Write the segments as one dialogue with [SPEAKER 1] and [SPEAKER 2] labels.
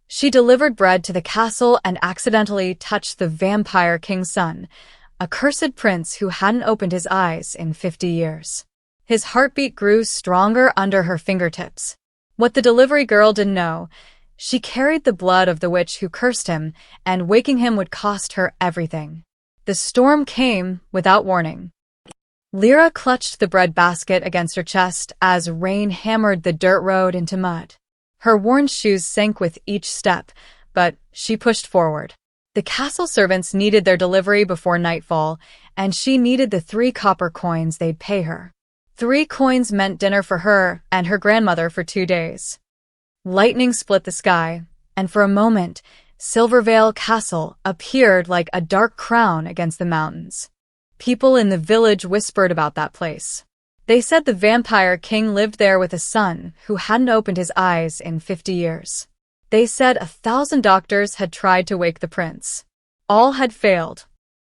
[SPEAKER 1] She delivered bread to the castle and accidentally touched the vampire king's son, a cursed prince who hadn't opened his eyes in 50 years. His heartbeat grew stronger under her fingertips. What the delivery girl didn't know, she carried the blood of the witch who cursed him, and waking him would cost her everything. The storm came without warning. Lyra clutched the bread basket against her chest as rain hammered the dirt road into mud. Her worn shoes sank with each step, but she pushed forward. The castle servants needed their delivery before nightfall, and she needed the 3 copper coins they'd pay her. 3 coins meant dinner for her and her grandmother for 2 days. Lightning split the sky, and for a moment, Silvervale Castle appeared like a dark crown against the mountains. People in the village whispered about that place. They said the vampire king lived there with a son who hadn't opened his eyes in 50 years. They said 1,000 doctors had tried to wake the prince. All had failed.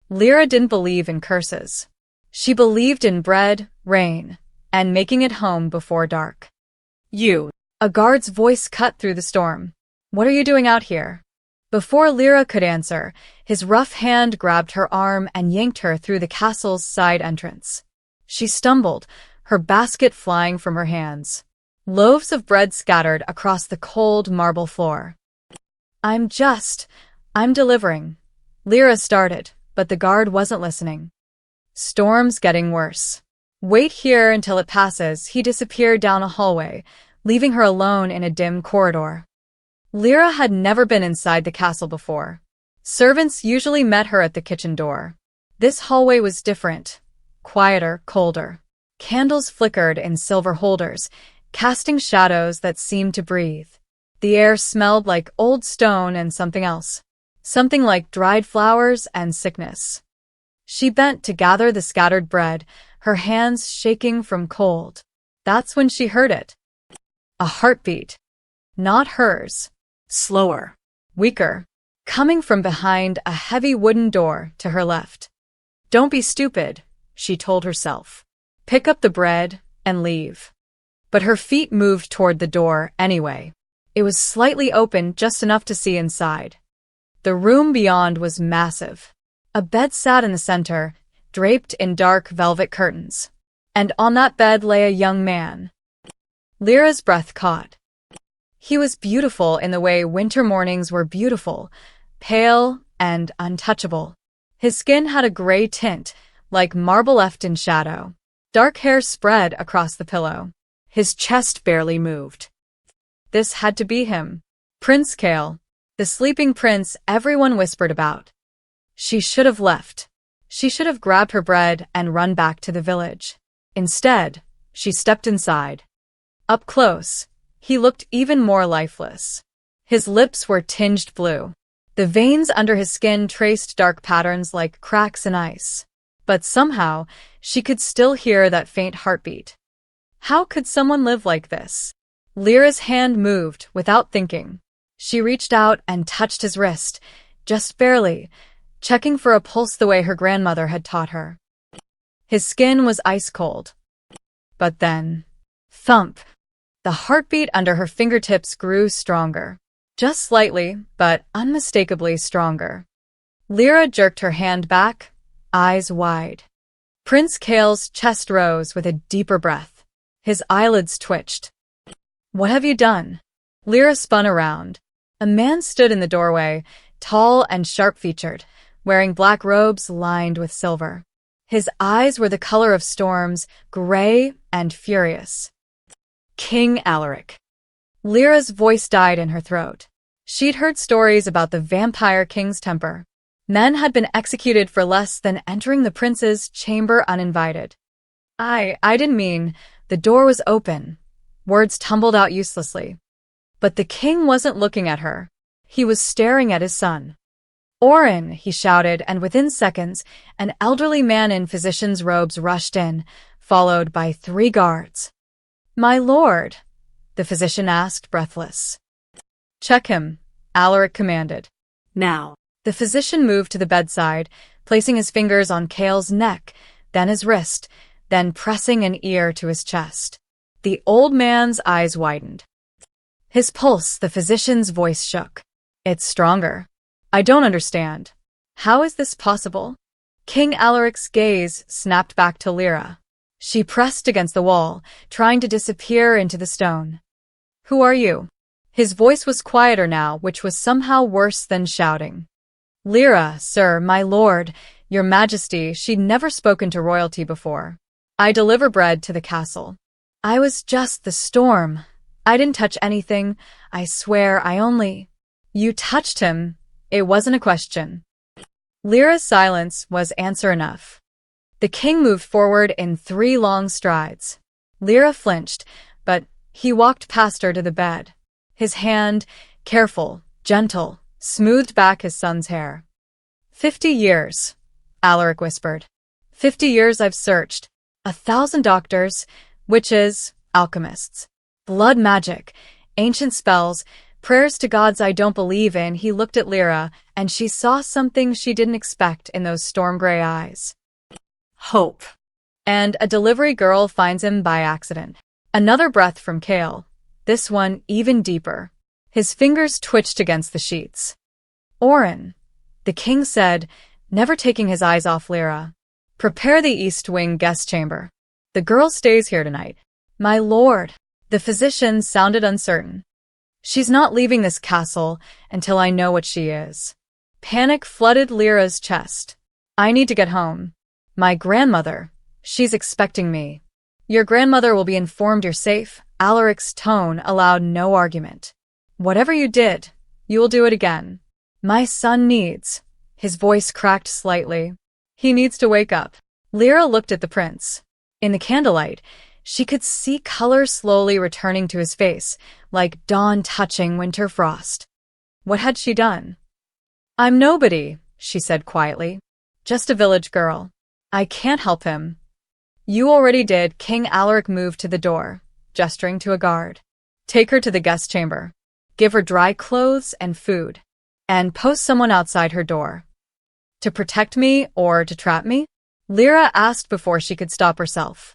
[SPEAKER 1] Lyra didn't believe in curses. She believed in bread, rain, and making it home before dark. "You!" A guard's voice cut through the storm. "What are you doing out here?" Before Lyra could answer, his rough hand grabbed her arm and yanked her through the castle's side entrance. She stumbled, her basket flying from her hands. Loaves of bread scattered across the cold marble floor. I'm delivering." Lyra started, but the guard wasn't listening. "Storm's getting worse. Wait here until it passes." He disappeared down a hallway, leaving her alone in a dim corridor. Lyra had never been inside the castle before. Servants usually met her at the kitchen door. This hallway was different, quieter, colder. Candles flickered in silver holders, casting shadows that seemed to breathe. The air smelled like old stone and something else. Something like dried flowers and sickness. She bent to gather the scattered bread, her hands shaking from cold. That's when she heard it. A heartbeat. Not hers. Slower. Weaker. Coming from behind a heavy wooden door to her left. "Don't be stupid," she told herself. "Pick up the bread and leave." But her feet moved toward the door anyway. It was slightly open, just enough to see inside. The room beyond was massive. A bed sat in the center, draped in dark velvet curtains. And on that bed lay a young man. Lyra's breath caught. He was beautiful in the way winter mornings were beautiful, pale and untouchable. His skin had a gray tint, like marble left in shadow. Dark hair spread across the pillow. His chest barely moved. This had to be him. Prince Kael, the sleeping prince everyone whispered about. She should have left. She should have grabbed her bread and run back to the village. Instead, she stepped inside. Up close, he looked even more lifeless. His lips were tinged blue. The veins under his skin traced dark patterns like cracks in ice. But somehow, she could still hear that faint heartbeat. How could someone live like this? Lyra's hand moved without thinking. She reached out and touched his wrist, just barely, checking for a pulse the way her grandmother had taught her. His skin was ice cold. But then, thump! The heartbeat under her fingertips grew stronger. Just slightly, but unmistakably stronger. Lyra jerked her hand back, eyes wide. Prince Kael's chest rose with a deeper breath. His eyelids twitched. "What have you done?" Lyra spun around. A man stood in the doorway, tall and sharp-featured, wearing black robes lined with silver. His eyes were the color of storms, gray and furious. "King Alaric." Lyra's voice died in her throat. She'd heard stories about the vampire king's temper. Men had been executed for less than entering the prince's chamber uninvited. I didn't mean." The door was open. Words tumbled out uselessly. But the king wasn't looking at her. He was staring at his son. "Orin," he shouted, and within seconds, an elderly man in physician's robes rushed in, followed by 3 guards. "My lord?" the physician asked, breathless. "Check him," Alaric commanded. "Now." The physician moved to the bedside, placing his fingers on Kael's neck, then his wrist, then pressing an ear to his chest. The old man's eyes widened. His pulse, the physician's voice shook. It's stronger. I don't understand. How is this possible? King Alaric's gaze snapped back to Lyra. She pressed against the wall, trying to disappear into the stone. Who are you? His voice was quieter now, which was somehow worse than shouting. Lyra, sir, my lord, your majesty. She'd never spoken to royalty before. I deliver bread to the castle. I was just the storm. I didn't touch anything. I swear I only... You touched him. It wasn't a question. Lyra's silence was answer enough. The king moved forward in 3 long strides. Lyra flinched, but he walked past her to the bed. His hand, careful, gentle, smoothed back his son's hair. 50 years, Alaric whispered. 50 years I've searched. 1,000 doctors, witches, alchemists, blood magic, ancient spells, prayers to gods I don't believe in. He looked at Lyra, and she saw something she didn't expect in those storm-gray eyes. Hope. And a delivery girl finds him by accident. Another breath from Kale, this one even deeper. His fingers twitched against the sheets. Orin, the king said, never taking his eyes off Lyra. Prepare the East Wing guest chamber. The girl stays here tonight. My lord, the physician sounded uncertain. She's not leaving this castle until I know what she is. Panic flooded Lyra's chest. I need to get home. My grandmother, she's expecting me. Your grandmother will be informed you're safe. Alaric's tone allowed no argument. Whatever you did, you will do it again. My son needs. His voice cracked slightly. He needs to wake up. Lyra looked at the prince. In the candlelight, she could see color slowly returning to his face, like dawn touching winter frost. What had she done? I'm nobody, she said quietly. Just a village girl. I can't help him. You already did. King Alaric moved to the door, gesturing to a guard. Take her to the guest chamber. Give her dry clothes and food. And post someone outside her door. To protect me or to trap me? Lyra asked before she could stop herself.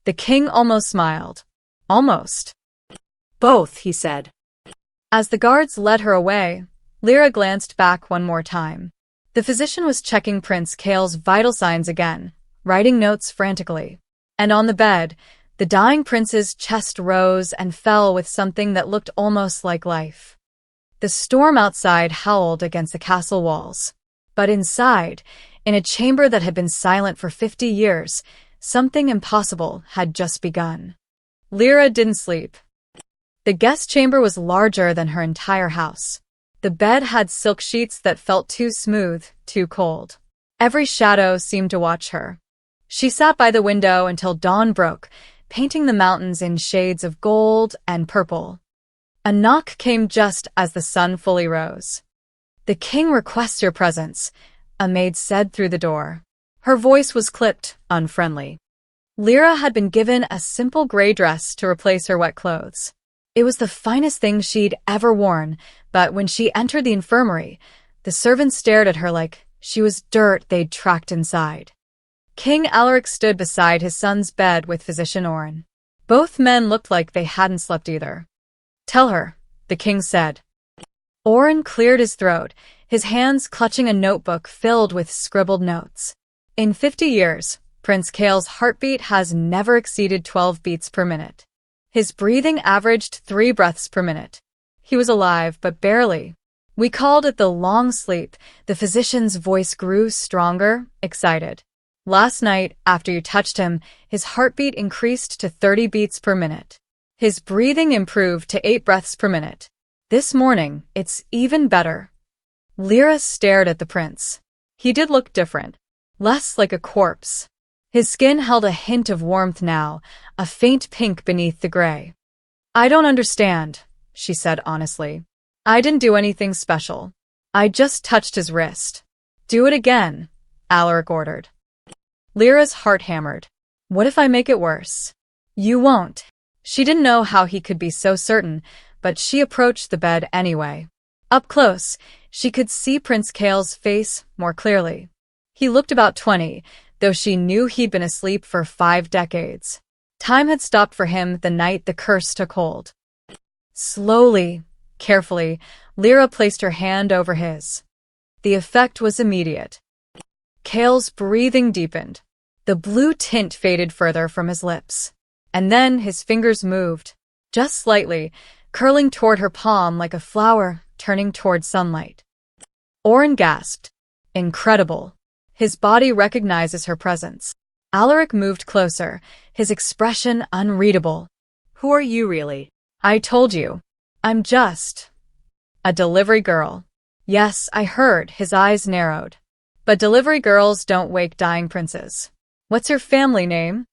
[SPEAKER 1] The king almost smiled. Almost. Both, he said. As the guards led her away, Lyra glanced back one more time. The physician was checking Prince Kale's vital signs again, writing notes frantically. And on the bed, the dying prince's chest rose and fell with something that looked almost like life. The storm outside howled against the castle walls. But inside, in a chamber that had been silent for 50 years, something impossible had just begun. Lyra didn't sleep. The guest chamber was larger than her entire house. The bed had silk sheets that felt too smooth, too cold. Every shadow seemed to watch her. She sat by the window until dawn broke, painting the mountains in shades of gold and purple. A knock came just as the sun fully rose. The king requests your presence, a maid said through the door. Her voice was clipped, unfriendly. Lyra had been given a simple gray dress to replace her wet clothes. It was the finest thing she'd ever worn, but when she entered the infirmary, the servants stared at her like she was dirt they'd tracked inside. King Alaric stood beside his son's bed with Physician Orin. Both men looked like they hadn't slept either. Tell her, the king said. Orin cleared his throat, his hands clutching a notebook filled with scribbled notes. In 50 years, Prince Kale's heartbeat has never exceeded 12 beats per minute. His breathing averaged 3 breaths per minute. He was alive, but barely. We called it the long sleep. The physician's voice grew stronger, excited. Last night, after you touched him, his heartbeat increased to 30 beats per minute. His breathing improved to 8 breaths per minute. This morning, it's even better. Lyra stared at the prince. He did look different. Less like a corpse. His skin held a hint of warmth now, a faint pink beneath the gray. I don't understand, she said honestly. I didn't do anything special. I just touched his wrist. Do it again, Alaric ordered. Lyra's heart hammered. What if I make it worse? You won't. She didn't know how he could be so certain, but she approached the bed anyway. Up close, she could see Prince Kale's face more clearly. He looked about 20, though she knew he'd been asleep for 5 decades. Time had stopped for him the night the curse took hold. Slowly, carefully, Lyra placed her hand over his. The effect was immediate. Cale's breathing deepened. The blue tint faded further from his lips. And then his fingers moved, just slightly, curling toward her palm like a flower turning toward sunlight. Oren gasped. Incredible. His body recognizes her presence. Alaric moved closer, his expression unreadable. Who are you really? I told you. I'm just a delivery girl. Yes, I heard, his eyes narrowed. But delivery girls don't wake dying princes. What's your family name?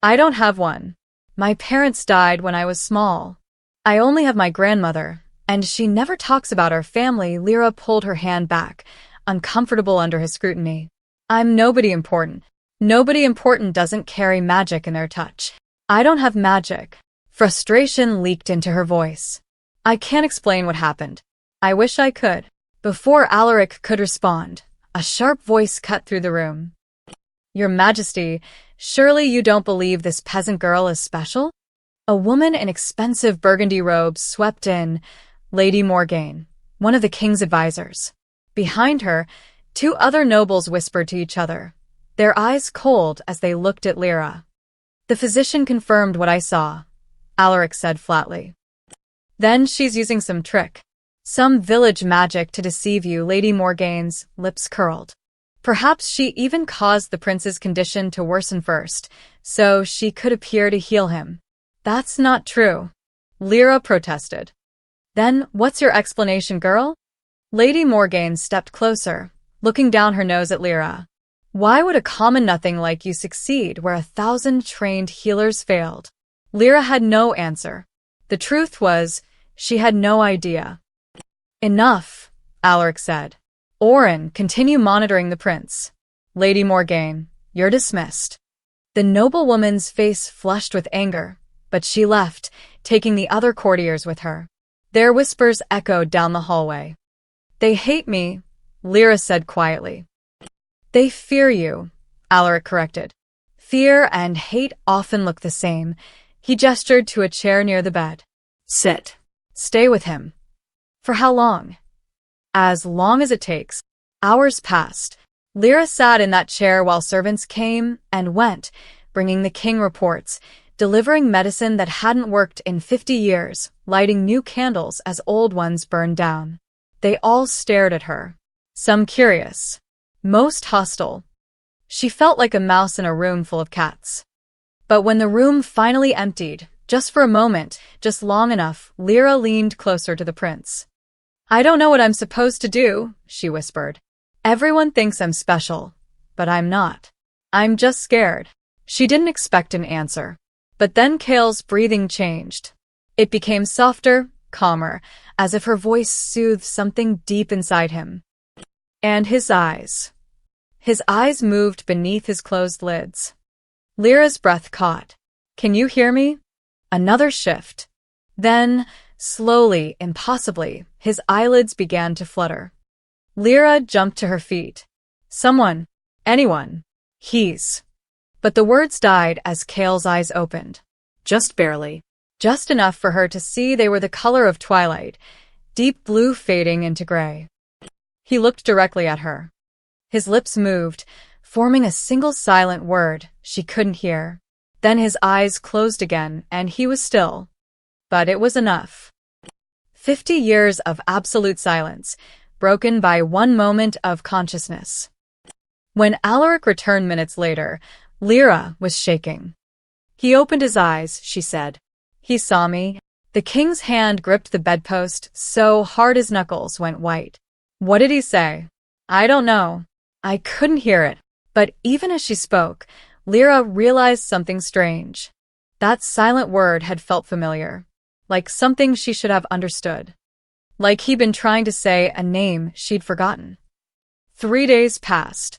[SPEAKER 1] I don't have one. My parents died when I was small. I only have my grandmother, and she never talks about our family. Lyra pulled her hand back, uncomfortable under his scrutiny. I'm nobody important. Nobody important doesn't carry magic in their touch. I don't have magic. Frustration leaked into her voice. I can't explain what happened. I wish I could. Before Alaric could respond, a sharp voice cut through the room. Your Majesty, surely you don't believe this peasant girl is special? A woman in expensive burgundy robes swept in, Lady Morgaine, one of the king's advisors. Behind her, two other nobles whispered to each other, their eyes cold as they looked at Lyra. The physician confirmed what I saw, Alaric said flatly. Then she's using some trick. Some village magic to deceive you. Lady Morgaine's lips curled. Perhaps she even caused the prince's condition to worsen first, so she could appear to heal him. That's not true. Lyra protested. Then what's your explanation, girl? Lady Morgaine stepped closer, looking down her nose at Lyra. Why would a common nothing like you succeed where 1,000 trained healers failed? Lyra had no answer. The truth was, she had no idea. Enough, Alaric said. Oren, continue monitoring the prince. Lady Morgaine, you're dismissed. The noblewoman's face flushed with anger, but she left, taking the other courtiers with her. Their whispers echoed down the hallway. They hate me, Lyra said quietly. They fear you, Alaric corrected. Fear and hate often look the same. He gestured to a chair near the bed. Sit. Stay with him. For how long? As long as it takes. Hours passed. Lyra sat in that chair while servants came and went, bringing the king reports, delivering medicine that hadn't worked in 50 years, lighting new candles as old ones burned down. They all stared at her. Some curious. Most hostile. She felt like a mouse in a room full of cats. But when the room finally emptied, just for a moment, just long enough, Lyra leaned closer to the prince. I don't know what I'm supposed to do, she whispered. Everyone thinks I'm special, but I'm not. I'm just scared. She didn't expect an answer. But then Cale's breathing changed. It became softer, calmer, as if her voice soothed something deep inside him. And his eyes. His eyes moved beneath his closed lids. Lyra's breath caught. Can you hear me? Another shift. Then, slowly, impossibly, his eyelids began to flutter. Lyra jumped to her feet. Someone. Anyone. He's. But the words died as Cale's eyes opened. Just barely. Just enough for her to see they were the color of twilight, deep blue fading into gray. He looked directly at her. His lips moved, forming a single silent word she couldn't hear. Then his eyes closed again and he was still. But it was enough. 50 years of absolute silence, broken by one moment of consciousness. When Alaric returned minutes later, Lyra was shaking. He opened his eyes, she said. He saw me. The king's hand gripped the bedpost so hard his knuckles went white. What did he say? I don't know. I couldn't hear it. But even as she spoke, Lyra realized something strange. That silent word had felt familiar, like something she should have understood. Like he'd been trying to say a name she'd forgotten. 3 days passed.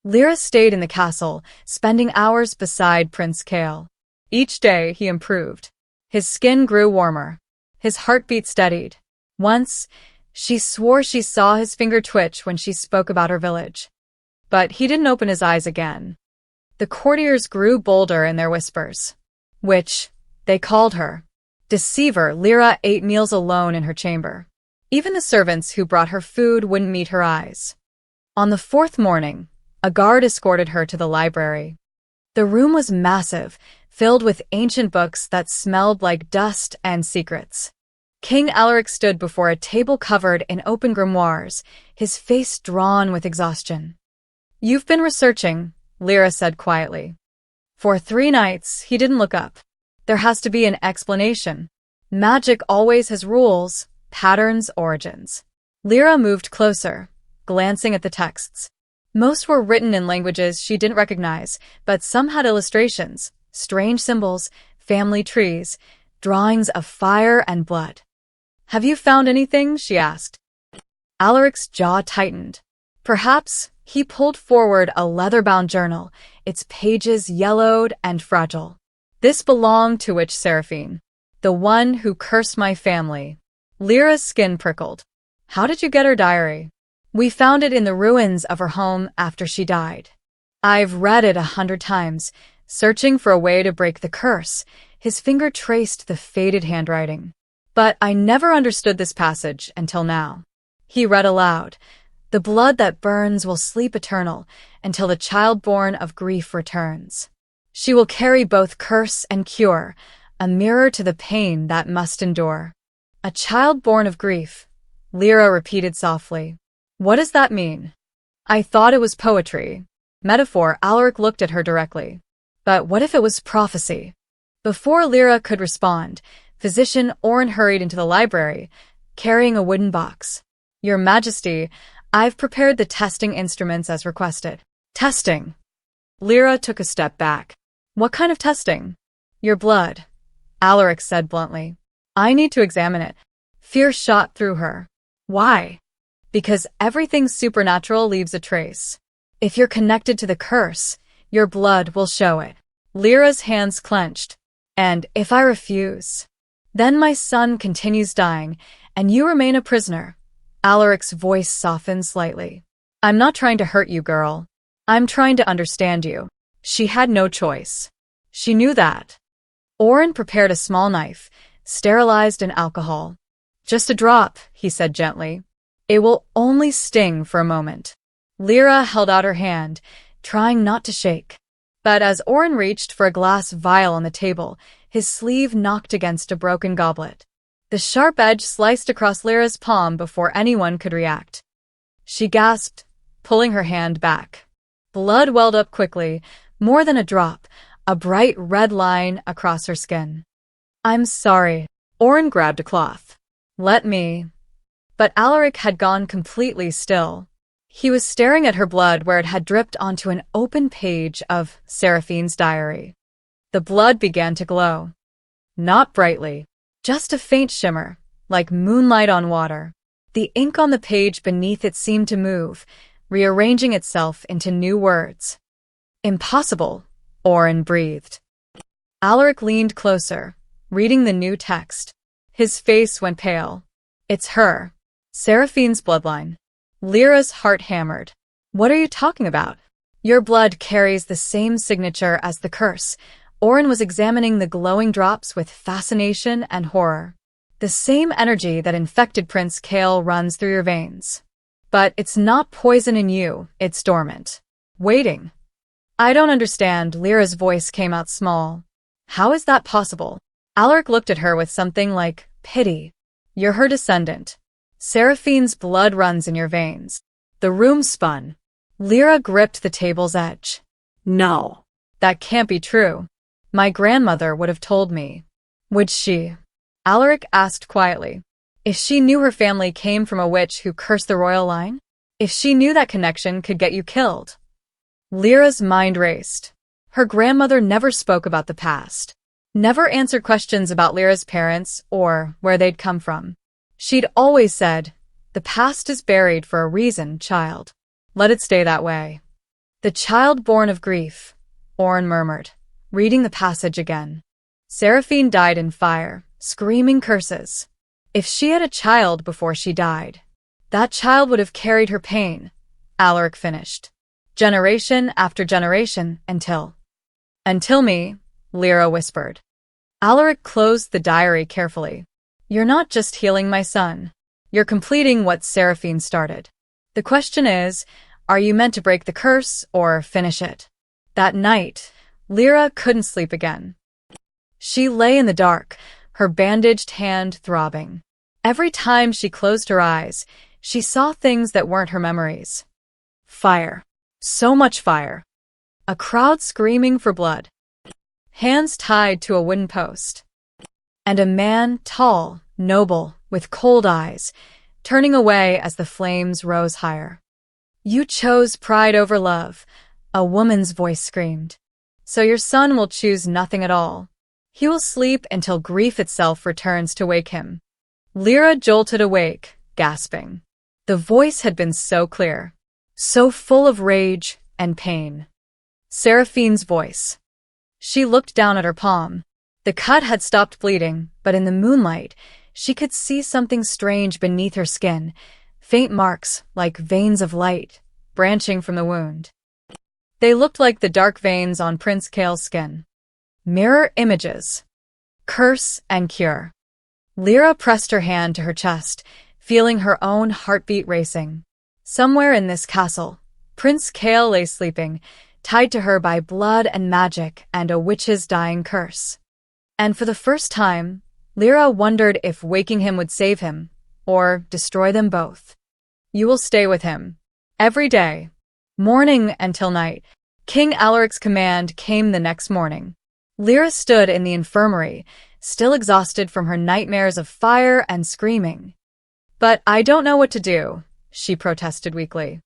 [SPEAKER 1] Lyra stayed in the castle, spending hours beside Prince Cale. Each day he improved. His skin grew warmer. His heartbeat steadied. Once, she swore she saw his finger twitch when she spoke about her village. But he didn't open his eyes again. The courtiers grew bolder in their whispers. Witch, they called her. Deceiver, Lyra ate meals alone in her chamber. Even the servants who brought her food wouldn't meet her eyes. On the fourth morning, a guard escorted her to the library. The room was massive, filled with ancient books that smelled like dust and secrets. King Alaric stood before a table covered in open grimoires, his face drawn with exhaustion. "You've been researching," Lyra said quietly. For 3 nights, he didn't look up. There has to be an explanation. Magic always has rules, patterns, origins. Lyra moved closer, glancing at the texts. Most were written in languages she didn't recognize, but some had illustrations, strange symbols, family trees, drawings of fire and blood. "Have you found anything?" she asked. Alaric's jaw tightened. Perhaps. He pulled forward a leather-bound journal, its pages yellowed and fragile. "This belonged to Witch Seraphine, the one who cursed my family." Lyra's skin prickled. "How did you get her diary?" "We found it in the ruins of her home after she died. I've read it 100 times, searching for a way to break the curse." His finger traced the faded handwriting. "But I never understood this passage until now." He read aloud. "The blood that burns will sleep eternal until the child born of grief returns. She will carry both curse and cure, a mirror to the pain that must endure." "A child born of grief," Lyra repeated softly. "What does that mean?" "I thought it was poetry. Metaphor." Alaric looked at her directly. "But what if it was prophecy?" Before Lyra could respond, Physician Orin hurried into the library, carrying a wooden box. "Your Majesty, I've prepared the testing instruments as requested." "Testing?" Lyra took a step back. "What kind of testing?" "Your blood," Alaric said bluntly. "I need to examine it." Fear shot through her. "Why?" "Because everything supernatural leaves a trace. If you're connected to the curse, your blood will show it." Lyra's hands clenched. "And if I refuse? Then my son continues dying, and you remain a prisoner." Alaric's voice softened slightly. "I'm not trying to hurt you, girl. I'm trying to understand you." She had no choice. She knew that. Orin prepared a small knife, sterilized in alcohol. "Just a drop," he said gently. "It will only sting for a moment." Lyra held out her hand, trying not to shake. But as Orin reached for a glass vial on the table, his sleeve knocked against a broken goblet. The sharp edge sliced across Lyra's palm before anyone could react. She gasped, pulling her hand back. Blood welled up quickly, more than a drop, a bright red line across her skin. "I'm sorry." Orin grabbed a cloth. "Let me." But Alaric had gone completely still. He was staring at her blood where it had dripped onto an open page of Seraphine's diary. The blood began to glow. Not brightly, just a faint shimmer, like moonlight on water. The ink on the page beneath it seemed to move, rearranging itself into new words. "Impossible," Orin breathed. Alaric leaned closer, reading the new text. His face went pale. "It's her. Seraphine's bloodline." Lyra's heart hammered. "What are you talking about?" "Your blood carries the same signature as the curse." Orin was examining the glowing drops with fascination and horror. "The same energy that infected Prince Kael runs through your veins. But it's not poison in you, it's dormant. Waiting." "I don't understand." Lyra's voice came out small. "How is that possible?" Alaric looked at her with something like pity. "You're her descendant. Seraphine's blood runs in your veins." The room spun. Lyra gripped the table's edge. "No. That can't be true. My grandmother would have told me." "Would she?" Alaric asked quietly. "If she knew her family came from a witch who cursed the royal line? If she knew that connection could get you killed?" Lyra's mind raced. Her grandmother never spoke about the past, never answered questions about Lyra's parents or where they'd come from. She'd always said, "The past is buried for a reason, child. Let it stay that way." "The child born of grief," Orin murmured, reading the passage again. "Seraphine died in fire, screaming curses. If she had a child before she died, that child would have carried her pain," Alaric finished. "Generation after generation until me," Lyra whispered. Alaric closed the diary carefully. You're not just healing my son. You're completing what Seraphine started. The question is, are you meant to break the curse or finish it? That night, Lyra couldn't sleep again. She lay in the dark, her bandaged hand throbbing. Every time she closed her eyes, she saw things that weren't her memories. Fire. So much fire. A crowd screaming for blood. Hands tied to a wooden post. And a man, tall, noble, with cold eyes, turning away as the flames rose higher. You chose pride over love, a woman's voice screamed. So your son will choose nothing at all. He will sleep until grief itself returns to wake him. Lyra jolted awake, gasping. The voice had been so clear, so full of rage and pain. Seraphine's voice. She looked down at her palm. The cut had stopped bleeding, but in the moonlight, she could see something strange beneath her skin, faint marks like veins of light, branching from the wound. They looked like the dark veins on Prince Kael's skin. Mirror images. Curse and cure. Lyra pressed her hand to her chest, feeling her own heartbeat racing. Somewhere in this castle, Prince Kael lay sleeping, tied to her by blood and magic and a witch's dying curse. And for the first time, Lyra wondered if waking him would save him, or destroy them both. You will stay with him. Every day. Morning until night. King Alaric's command came the next morning. Lyra stood in the infirmary, still exhausted from her nightmares of fire and screaming. But I don't know what to do, she protested weakly.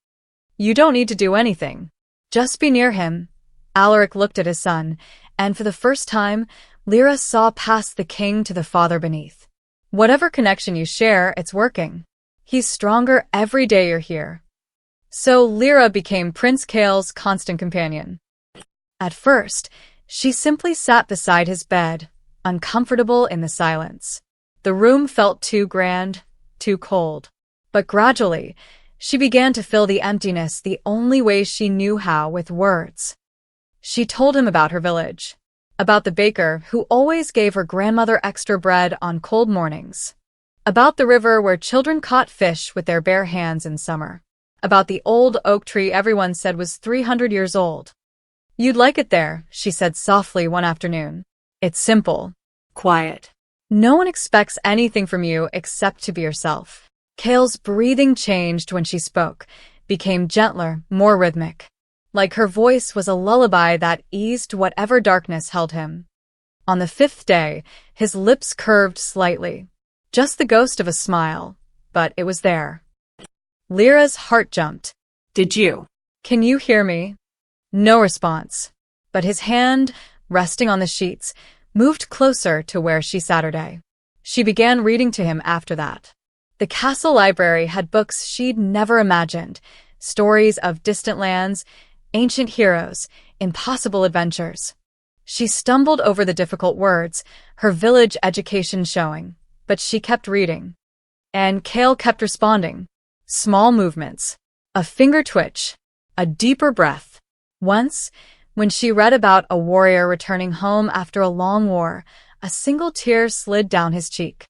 [SPEAKER 1] You don't need to do anything. Just be near him. Alaric looked at his son, and for the first time, Lyra saw past the king to the father beneath. Whatever connection you share, it's working. He's stronger every day you're here. So Lyra became Prince Kael's constant companion. At first, she simply sat beside his bed, uncomfortable in the silence. The room felt too grand, too cold. But gradually, she began to fill the emptiness the only way she knew how, with words. She told him about her village, about the baker who always gave her grandmother extra bread on cold mornings, about the river where children caught fish with their bare hands in summer, about the old oak tree everyone said was 300 years old. You'd like it there, she said softly one afternoon. It's simple, quiet. No one expects anything from you except to be yourself. Kael's breathing changed when she spoke, became gentler, more rhythmic. Like her voice was a lullaby that eased whatever darkness held him. On the 5th day, his lips curved slightly. Just the ghost of a smile, but it was there. Lyra's heart jumped. Did you? Can you hear me? No response. But his hand, resting on the sheets, moved closer to where she sat her day. She began reading to him after that. The castle library had books she'd never imagined, stories of distant lands, ancient heroes, impossible adventures. She stumbled over the difficult words, her village education showing, but she kept reading. And Kael kept responding. Small movements, a finger twitch, a deeper breath. Once, when she read about a warrior returning home after a long war, a single tear slid down his cheek.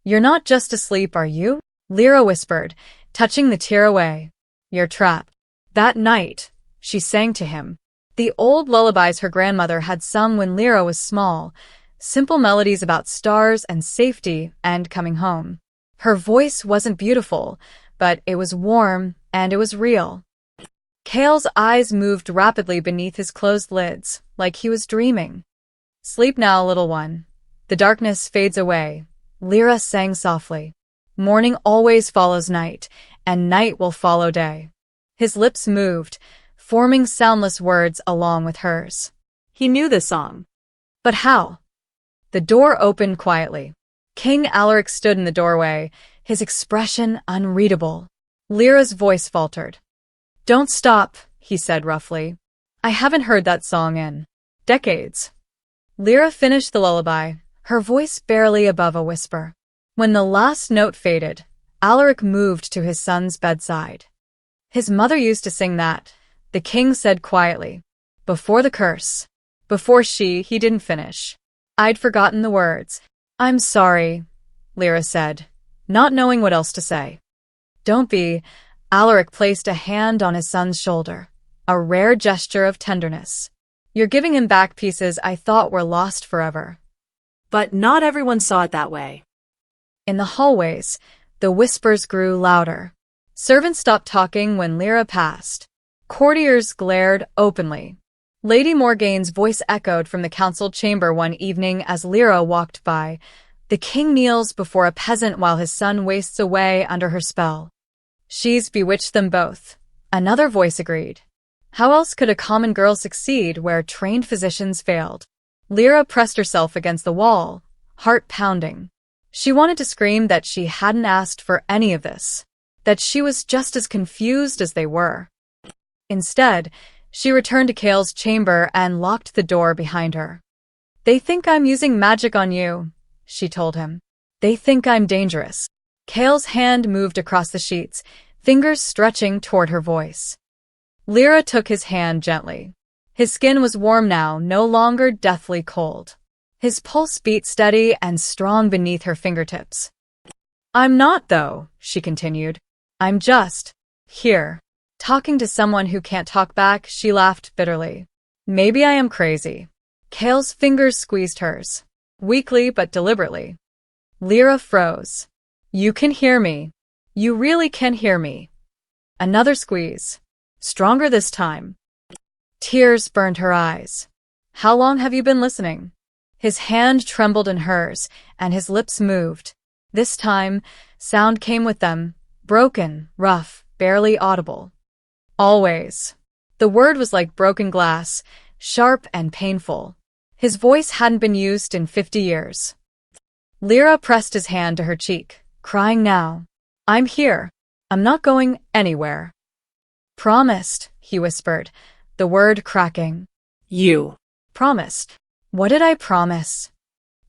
[SPEAKER 1] You're not just asleep, are you? Lyra whispered, touching the tear away. You're trapped. That night, she sang to him. The old lullabies her grandmother had sung when Lyra was small, simple melodies about stars and safety and coming home. Her voice wasn't beautiful, but it was warm and it was real. Kael's eyes moved rapidly beneath his closed lids, like he was dreaming. Sleep now, little one. The darkness fades away. Lyra sang softly. Morning always follows night, and night will follow day. His lips moved, forming soundless words along with hers. He knew the song. But how? The door opened quietly. King Alaric stood in the doorway, his expression unreadable. Lyra's voice faltered. Don't stop, he said roughly. I haven't heard that song in decades. Lyra finished the lullaby, her voice barely above a whisper. When the last note faded, Alaric moved to his son's bedside. His mother used to sing that, the king said quietly. Before the curse. Before he didn't finish. I'd forgotten the words. I'm sorry, Lyra said, not knowing what else to say. Don't be. Alaric placed a hand on his son's shoulder, a rare gesture of tenderness. You're giving him back pieces I thought were lost forever.
[SPEAKER 2] But not everyone saw it that way.
[SPEAKER 1] In the hallways, the whispers grew louder. Servants stopped talking when Lyra passed. Courtiers glared openly. Lady Morgaine's voice echoed from the council chamber one evening as Lyra walked by. The king kneels before a peasant while his son wastes away under her spell. She's bewitched them both. Another voice agreed. How else could a common girl succeed where trained physicians failed? Lyra pressed herself against the wall, heart pounding. She wanted to scream that she hadn't asked for any of this, that she was just as confused as they were. Instead, she returned to Cale's chamber and locked the door behind her. They think I'm using magic on you, she told him. They think I'm dangerous. Cale's hand moved across the sheets, fingers stretching toward her voice. Lyra took his hand gently. His skin was warm now, no longer deathly cold. His pulse beat steady and strong beneath her fingertips. I'm not, though, she continued. I'm just here. Talking to someone who can't talk back, she laughed bitterly. Maybe I am crazy. Cale's fingers squeezed hers, weakly but deliberately. Lyra froze. You can hear me. You really can hear me. Another squeeze. Stronger this time. Tears burned her eyes. How long have you been listening? His hand trembled in hers, and his lips moved. This time, sound came with them, broken, rough, barely audible. Always. The word was like broken glass, sharp and painful. His voice hadn't been used in 50 years. Lyra pressed his hand to her cheek, crying now. I'm here. I'm not going anywhere. Promised, he whispered, the word cracking.
[SPEAKER 2] You.
[SPEAKER 1] Promised. What did I promise?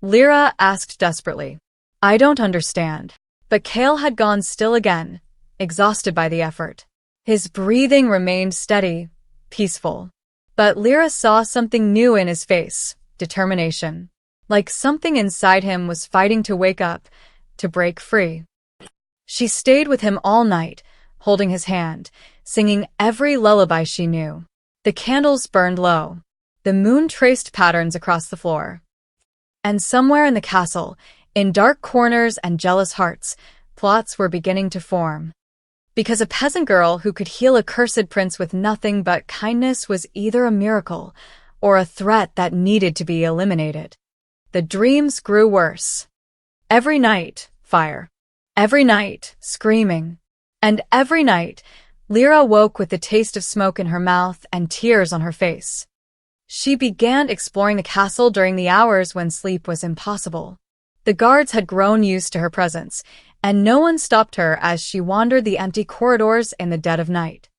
[SPEAKER 1] Lyra asked desperately. I don't understand. But Cale had gone still again, exhausted by the effort. His breathing remained steady, peaceful. But Lyra saw something new in his face, determination. Like something inside him was fighting to wake up, to break free. She stayed with him all night, holding his hand, singing every lullaby she knew. The candles burned low. The moon traced patterns across the floor. And somewhere in the castle, in dark corners and jealous hearts, plots were beginning to form. Because a peasant girl who could heal a cursed prince with nothing but kindness was either a miracle or a threat that needed to be eliminated. The dreams grew worse. Every night, fire. Every night, screaming. And every night, Lyra woke with the taste of smoke in her mouth and tears on her face. She began exploring the castle during the hours when sleep was impossible. The guards had grown used to her presence, and no one stopped her as she wandered the empty corridors in the dead of night.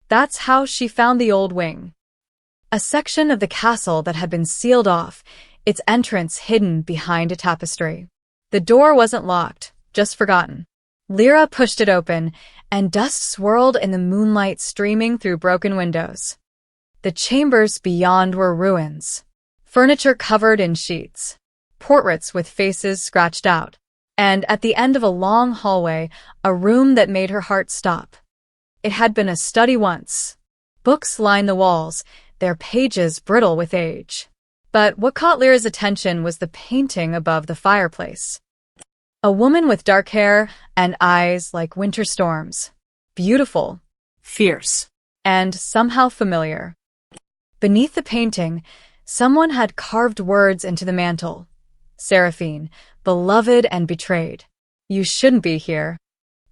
[SPEAKER 1] That's how she found the old wing. A section of the castle that had been sealed off, its entrance hidden behind a tapestry. The door wasn't locked, just forgotten. Lyra pushed it open, and dust swirled in the moonlight streaming through broken windows. The chambers beyond were ruins. Furniture covered in sheets. Portraits with faces scratched out. And at the end of a long hallway, a room that made her heart stop. It had been a study once. Books lined the walls, their pages brittle with age. But what caught Lyra's attention was the painting above the fireplace. A woman with dark hair and eyes like winter storms. Beautiful.
[SPEAKER 2] Fierce.
[SPEAKER 1] And somehow familiar. Beneath the painting, someone had carved words into the mantel. Seraphine, beloved and betrayed. You shouldn't be here.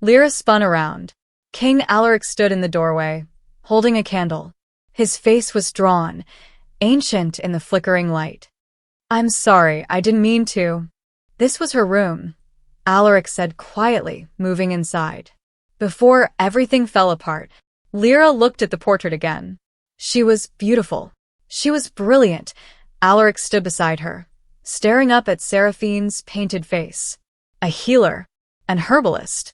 [SPEAKER 1] Lyra spun around. King Alaric stood in the doorway, holding a candle. His face was drawn, ancient in the flickering light. I'm sorry, I didn't mean to. This was her room, Alaric said quietly, moving inside. Before everything fell apart, Lyra looked at the portrait again. She was beautiful. She was brilliant. Alaric stood beside her, staring up at Seraphine's painted face. A healer, an herbalist.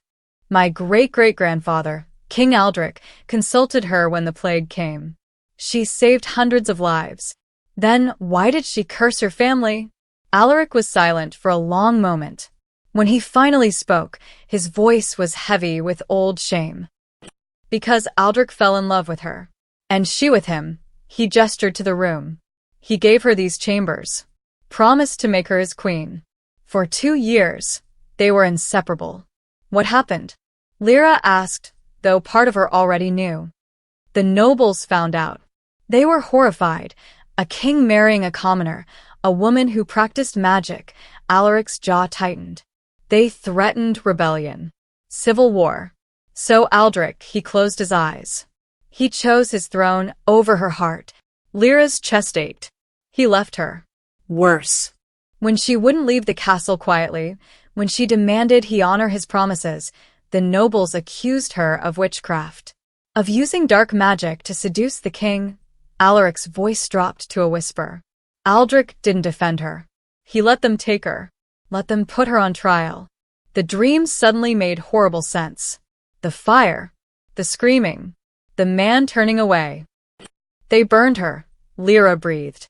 [SPEAKER 1] My great-great-grandfather, King Aldric, consulted her when the plague came. She saved hundreds of lives. Then why did she curse her family? Alaric was silent for a long moment. When he finally spoke, his voice was heavy with old shame. Because Aldrich fell in love with her. And she with him. He gestured to the room. He gave her these chambers. Promised to make her his queen. For 2 years, they were inseparable. What happened? Lyra asked, though part of her already knew. The nobles found out. They were horrified. A king marrying a commoner, a woman who practiced magic. Alaric's jaw tightened. They threatened rebellion. Civil war. So Aldrich, he closed his eyes. He chose his throne over her heart. Lyra's chest ached. He left her.
[SPEAKER 2] Worse.
[SPEAKER 1] When she wouldn't leave the castle quietly, when she demanded he honor his promises, the nobles accused her of witchcraft. Of using dark magic to seduce the king. Alaric's voice dropped to a whisper. Aldrich didn't defend her. He let them take her. Let them put her on trial. The dreams suddenly made horrible sense. The fire. The screaming. The man turning away. They burned her, Lyra breathed.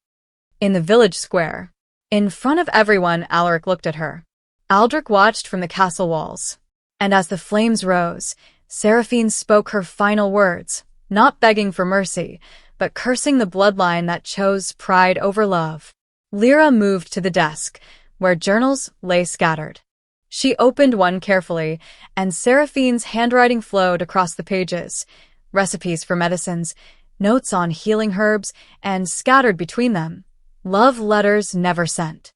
[SPEAKER 1] In the village square. In front of everyone, Alaric looked at her. Aldrich watched from the castle walls. And as the flames rose, Seraphine spoke her final words, not begging for mercy, but cursing the bloodline that chose pride over love. Lyra moved to the desk, where journals lay scattered. She opened one carefully, and Seraphine's handwriting flowed across the pages. Recipes for medicines, notes on healing herbs, and scattered between them, love letters never sent.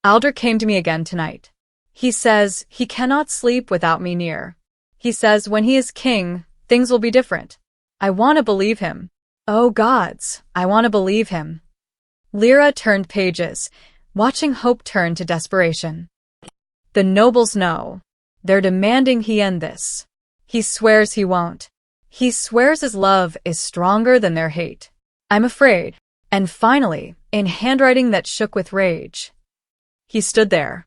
[SPEAKER 1] Aldrich came to me again tonight. He says he cannot sleep without me near. He says when he is king, things will be different. I want to believe him. Oh gods, I want to believe him. Lyra turned pages, watching hope turn to desperation. The nobles know. They're demanding he end this. He swears he won't. He swears his love is stronger than their hate. I'm afraid. And finally, in handwriting that shook with rage, he stood there,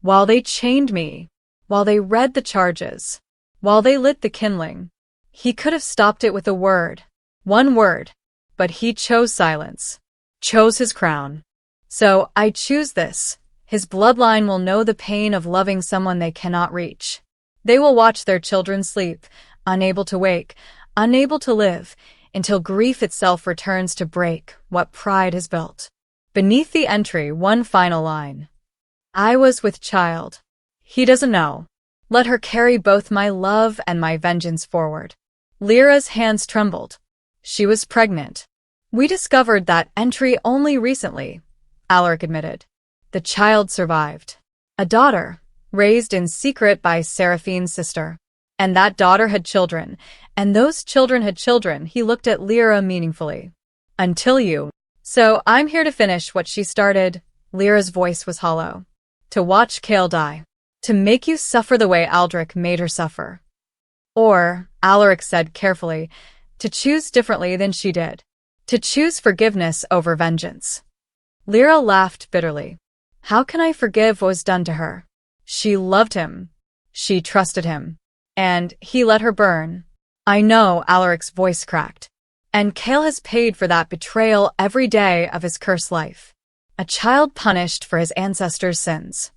[SPEAKER 1] while they chained me, while they read the charges, while they lit the kindling. He could have stopped it with a word, one word, but he chose silence, chose his crown. So I choose this. His bloodline will know the pain of loving someone they cannot reach. They will watch their children sleep, unable to wake, unable to live, until grief itself returns to break what pride has built. Beneath the entry, one final line. I was with child. He doesn't know. Let her carry both my love and my vengeance forward. Lyra's hands trembled. She was pregnant. We discovered that entry only recently, Alaric admitted. The child survived. A daughter, raised in secret by Seraphine's sister. And that daughter had children, and those children had children. He looked at Lyra meaningfully. Until you. So I'm here to finish what she started. Lyra's voice was hollow. To watch Cale die. To make you suffer the way Aldrich made her suffer. Or, Alaric said carefully, to choose differently than she did. To choose forgiveness over vengeance. Lyra laughed bitterly. How can I forgive what was done to her? She loved him. She trusted him. And he let her burn. I know, Alaric's voice cracked. And Cale has paid for that betrayal every day of his cursed life. A child punished for his ancestors' sins.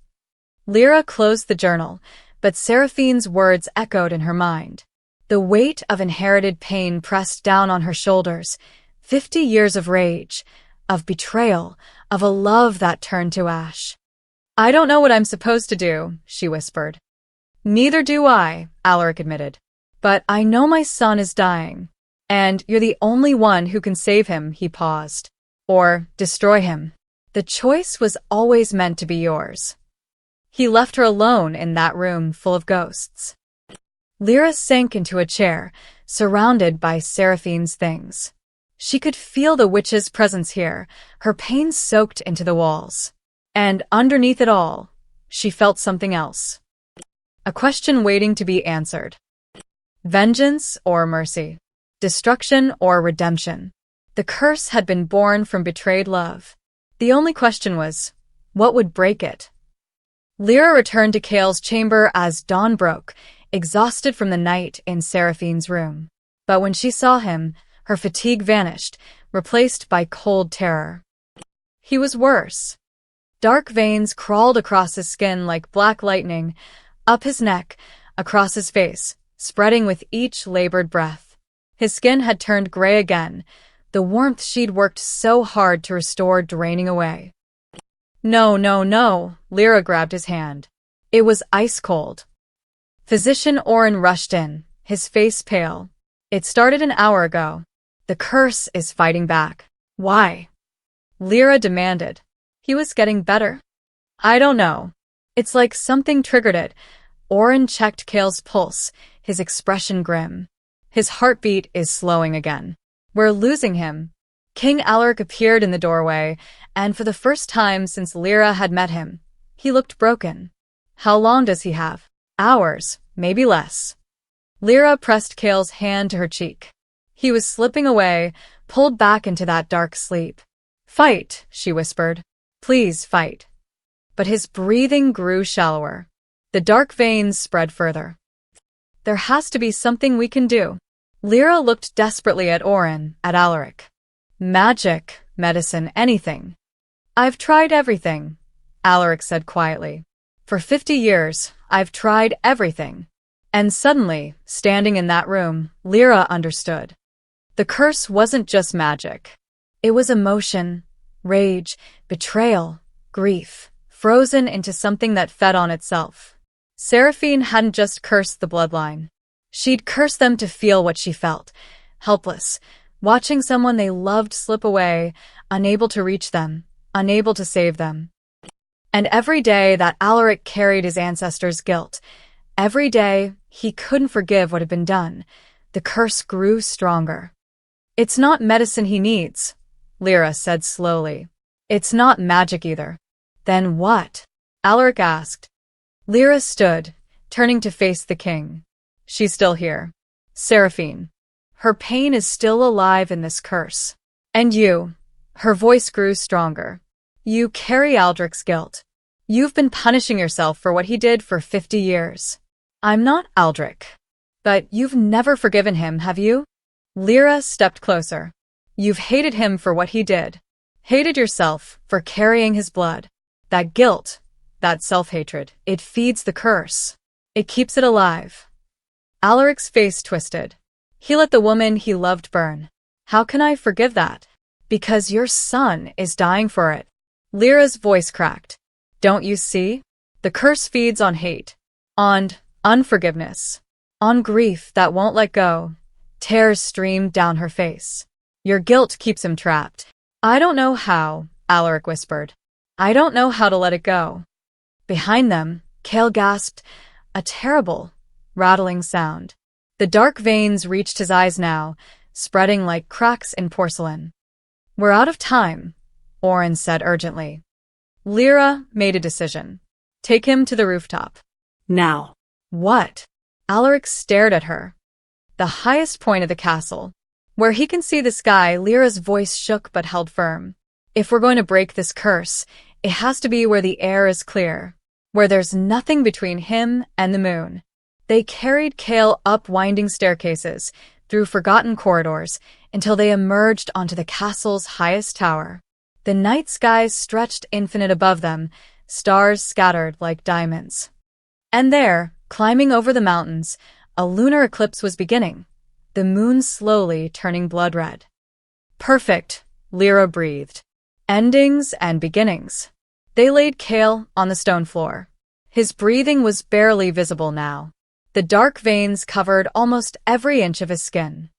[SPEAKER 1] Lyra closed the journal, but Seraphine's words echoed in her mind. The weight of inherited pain pressed down on her shoulders. 50 years of rage, of betrayal, of a love that turned to ash. I don't know what I'm supposed to do, she whispered. Neither do I, Alaric admitted. But I know my son is dying. And you're the only one who can save him, he paused. Or destroy him. The choice was always meant to be yours. He left her alone in that room full of ghosts. Lyra sank into a chair, surrounded by Seraphine's things. She could feel the witch's presence here, her pain soaked into the walls. And underneath it all, she felt something else. A question waiting to be answered. Vengeance or mercy? Destruction or redemption? The curse had been born from betrayed love. The only question was, what would break it? Lyra returned to Cale's chamber as dawn broke, exhausted from the night in Seraphine's room. But when she saw him, her fatigue vanished, replaced by cold terror. He was worse. Dark veins crawled across his skin like black lightning, up his neck, across his face, spreading with each labored breath. His skin had turned gray again, the warmth she'd worked so hard to restore draining away. No, no, no, Lyra grabbed his hand. It was ice cold. Physician Oren rushed in, his face pale. It started an hour ago. The curse is fighting back. Why? Lyra demanded. He was getting better. I don't know. It's like something triggered it. Oren checked Kale's pulse, his expression grim. His heartbeat is slowing again. We're losing him. King Alaric appeared in the doorway, and for the first time since Lyra had met him, he looked broken. How long does he have? Hours, maybe less. Lyra pressed Kale's hand to her cheek. He was slipping away, pulled back into that dark sleep. Fight, she whispered. Please fight. But his breathing grew shallower. The dark veins spread further. There has to be something we can do. Lyra looked desperately at Oren, at Alaric. Magic, medicine, anything. I've tried everything, Alaric said quietly. For 50 years, I've tried everything. And suddenly, standing in that room, Lyra understood. The curse wasn't just magic. It was emotion, rage, betrayal, grief, frozen into something that fed on itself. Seraphine hadn't just cursed the bloodline. She'd cursed them to feel what she felt, helpless, watching someone they loved slip away, unable to reach them, unable to save them. And every day that Alaric carried his ancestors' guilt, every day he couldn't forgive what had been done, the curse grew stronger. It's not medicine he needs, Lyra said slowly. It's not magic either. Then what? Alaric asked. Lyra stood, turning to face the king. She's still here. Seraphine. Her pain is still alive in this curse. And you. Her voice grew stronger. You carry Aldric's guilt. You've been punishing yourself for what he did for 50 years. I'm not Aldric. But you've never forgiven him, have you? Lyra stepped closer. You've hated him for what he did. Hated yourself for carrying his blood. That guilt, that self-hatred, it feeds the curse. It keeps it alive. Alaric's face twisted. He let the woman he loved burn. How can I forgive that? Because your son is dying for it. Lyra's voice cracked. Don't you see? The curse feeds on hate, on unforgiveness, on grief that won't let go. Tears streamed down her face. Your guilt keeps him trapped. I don't know how, Alaric whispered. I don't know how to let it go. Behind them, Kale gasped, a terrible, rattling sound. The dark veins reached his eyes now, spreading like cracks in porcelain. We're out of time, Oren said urgently. Lyra made a decision. Take him to the rooftop.
[SPEAKER 2] Now.
[SPEAKER 1] What? Alaric stared at her. The highest point of the castle. Where he can see the sky, Lyra's voice shook but held firm. If we're going to break this curse, it has to be where the air is clear, where there's nothing between him and the moon. They carried Kale up winding staircases, through forgotten corridors, until they emerged onto the castle's highest tower. The night skies stretched infinite above them, stars scattered like diamonds. And there, climbing over the mountains, a lunar eclipse was beginning, the moon slowly turning blood red. Perfect, Lyra breathed. Endings and beginnings. They laid Kale on the stone floor. His breathing was barely visible now. The dark veins covered almost every inch of his skin.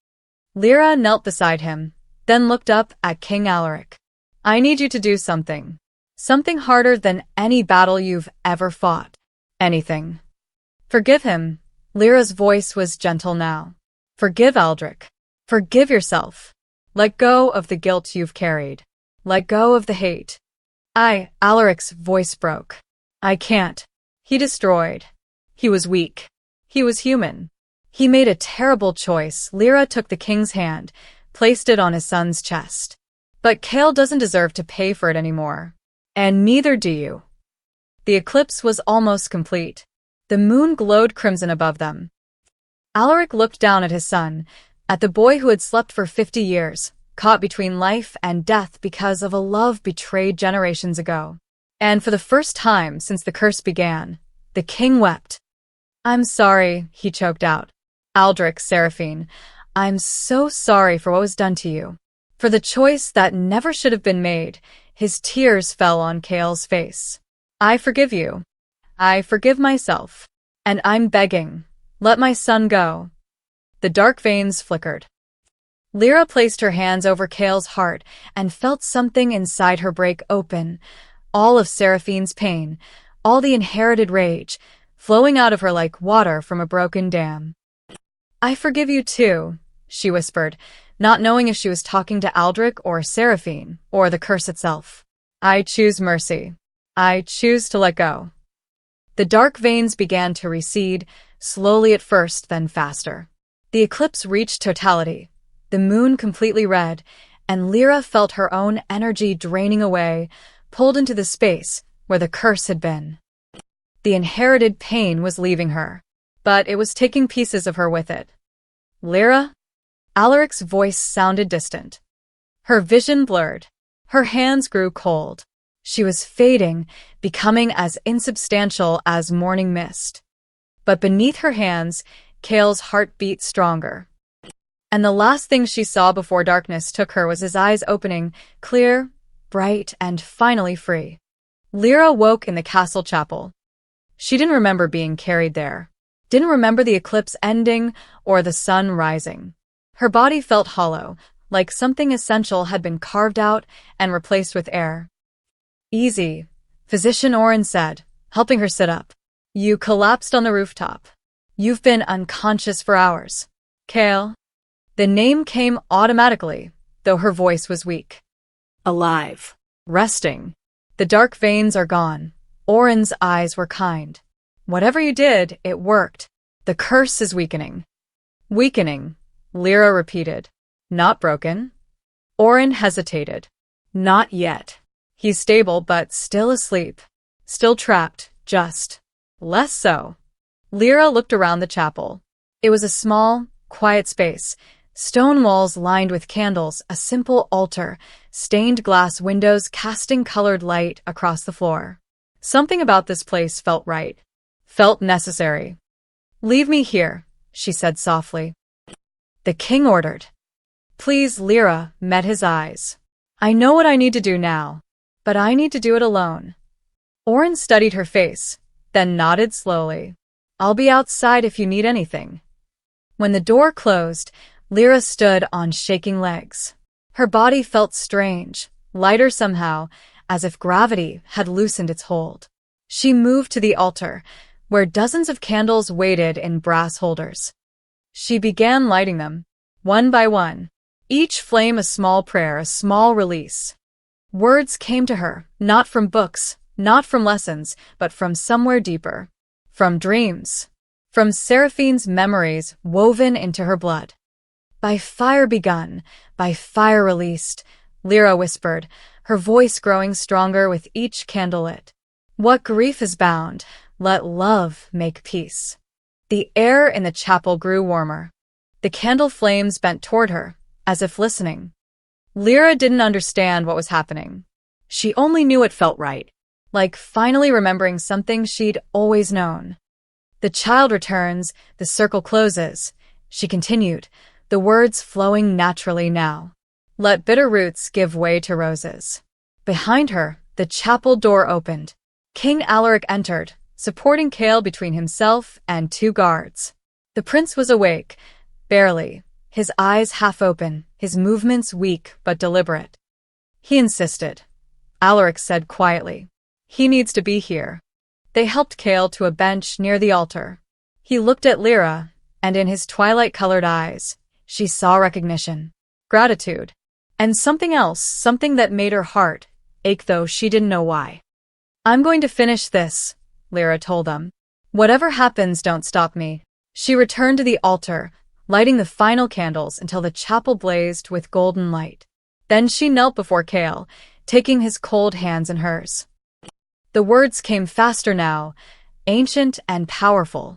[SPEAKER 1] Lyra knelt beside him, then looked up at King Alaric. I need you to do something. Something harder than any battle you've ever fought. Anything. Forgive him. Lyra's voice was gentle now. Forgive Aldric. Forgive yourself. Let go of the guilt you've carried. Let go of the hate. Alaric's voice broke. I can't. He destroyed. He was weak. He was human. He made a terrible choice. Lyra took the king's hand, placed it on his son's chest. But Kale doesn't deserve to pay for it anymore. And neither do you. The eclipse was almost complete. The moon glowed crimson above them. Alaric looked down at his son, at the boy who had slept for 50 years, caught between life and death because of a love betrayed generations ago. And for the first time since the curse began, the king wept. "I'm sorry," he choked out. "Aldrich, Seraphine, I'm so sorry for what was done to you. For the choice that never should have been made." His tears fell on Chaol's face. "I forgive you. I forgive myself. And I'm begging, let my son go." The dark veins flickered. Lyra placed her hands over Chaol's heart and felt something inside her break open. All of Seraphine's pain, all the inherited rage, flowing out of her like water from a broken dam. "I forgive you too," she whispered, not knowing if she was talking to Aldrich or Seraphine, or the curse itself. "I choose mercy. I choose to let go." The dark veins began to recede, slowly at first, then faster. The eclipse reached totality, the moon completely red, and Lyra felt her own energy draining away, pulled into the space where the curse had been. The inherited pain was leaving her, but it was taking pieces of her with it. "Lyra?" Alaric's voice sounded distant. Her vision blurred. Her hands grew cold. She was fading, becoming as insubstantial as morning mist. But beneath her hands, Chaol's heart beat stronger. And the last thing she saw before darkness took her was his eyes opening, clear, bright, and finally free. Lyra woke in the castle chapel. She didn't remember being carried there, didn't remember the eclipse ending or the sun rising. Her body felt hollow, like something essential had been carved out and replaced with air. "Easy," Physician Oren said, helping her sit up. "You collapsed on the rooftop. You've been unconscious for hours." "Chaol?" The name came automatically, though her voice was weak.
[SPEAKER 2] "Alive.
[SPEAKER 1] "Resting. The dark veins are gone." Oren's eyes were kind. "Whatever you did, it worked. The curse is weakening." "Weakening," Lyra repeated. "Not broken?" Oren hesitated. "Not yet. He's stable but still asleep. Still trapped, just less so." Lyra looked around the chapel. It was a small, quiet space. Stone walls lined with candles, a simple altar, stained glass windows casting colored light across the floor. Something about this place felt right. Felt necessary. "Leave me here," she said softly. The king ordered. "Please," Lyra met his eyes. "I know what I need to do now, but I need to do it alone." Oren studied her face, then nodded slowly. "I'll be outside if you need anything." When the door closed, Lyra stood on shaking legs. Her body felt strange, lighter somehow, as if gravity had loosened its hold. She moved to the altar, where dozens of candles waited in brass holders. She began lighting them, one by one, each flame a small prayer, a small release. Words came to her, not from books, not from lessons, but from somewhere deeper. From dreams. From Seraphine's memories woven into her blood. "By fire begun, by fire released," Lyra whispered, her voice growing stronger with each candle lit. "What grief is bound, let love make peace." The air in the chapel grew warmer. The candle flames bent toward her, as if listening. Lyra didn't understand what was happening. She only knew it felt right, like finally remembering something she'd always known. "The child returns, the circle closes," she continued, the words flowing naturally now. "Let bitter roots give way to roses." Behind her, the chapel door opened. King Alaric entered, supporting Chaol between himself and two guards. The prince was awake, barely, his eyes half open, his movements weak but deliberate. "He insisted," Alaric said quietly. "He needs to be here." They helped Chaol to a bench near the altar. He looked at Lyra, and in his twilight-colored eyes, she saw recognition, gratitude, and something else, something that made her heart ache though she didn't know why. "I'm going to finish this," Lyra told them. "Whatever happens, don't stop me." She returned to the altar, lighting the final candles until the chapel blazed with golden light. Then she knelt before Chaol, taking his cold hands in hers. The words came faster now, ancient and powerful.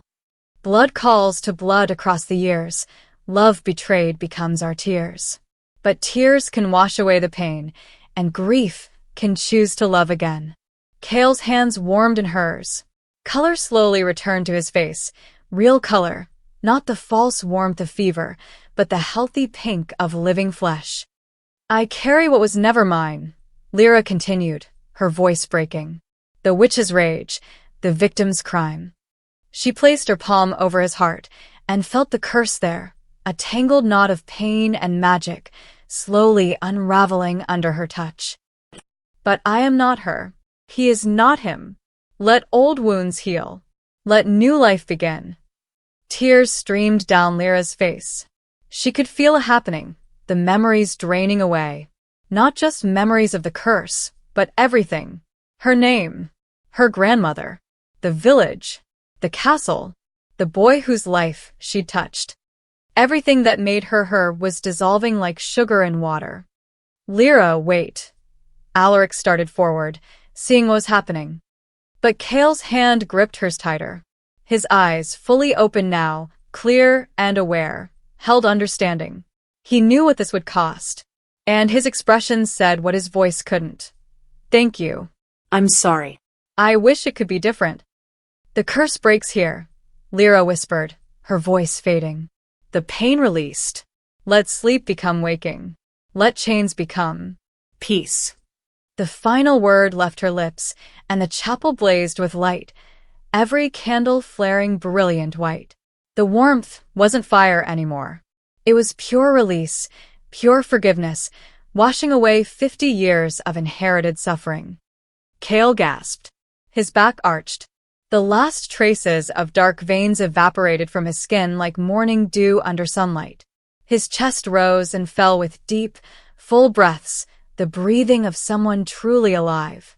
[SPEAKER 1] "Blood calls to blood across the years. Love betrayed becomes our tears." But tears can wash away the pain, and grief can choose to love again. Cale's hands warmed in hers. Color slowly returned to his face. Real color, not the false warmth of fever, but the healthy pink of living flesh. I carry what was never mine, Lyra continued, her voice breaking. The witch's rage, the victim's crime. She placed her palm over his heart and felt the curse there, a tangled knot of pain and magic, slowly unraveling under her touch. But I am not her. He is not him. Let old wounds heal. Let new life begin. Tears streamed down Lyra's face. She could feel it happening, the memories draining away. Not just memories of the curse, but everything. Her name, her grandmother, the village, the castle, the boy whose life she'd touched. Everything that made her her was dissolving like sugar in water. Lyra, wait. Alaric started forward, seeing what was happening. But Cale's hand gripped hers tighter. His eyes, fully open now, clear and aware, held understanding. He knew what this would cost, and his expression said what his voice couldn't. Thank you.
[SPEAKER 2] I'm sorry.
[SPEAKER 1] I wish it could be different. The curse breaks here, Lyra whispered, her voice fading. The pain released. Let sleep become waking. Let chains become
[SPEAKER 2] Peace.
[SPEAKER 1] The final word left her lips, and the chapel blazed with light, every candle flaring brilliant white. The warmth wasn't fire anymore. It was pure release, pure forgiveness, washing away 50 years of inherited suffering. Cale gasped. His back arched. The last traces of dark veins evaporated from his skin like morning dew under sunlight. His chest rose and fell with deep, full breaths, the breathing of someone truly alive.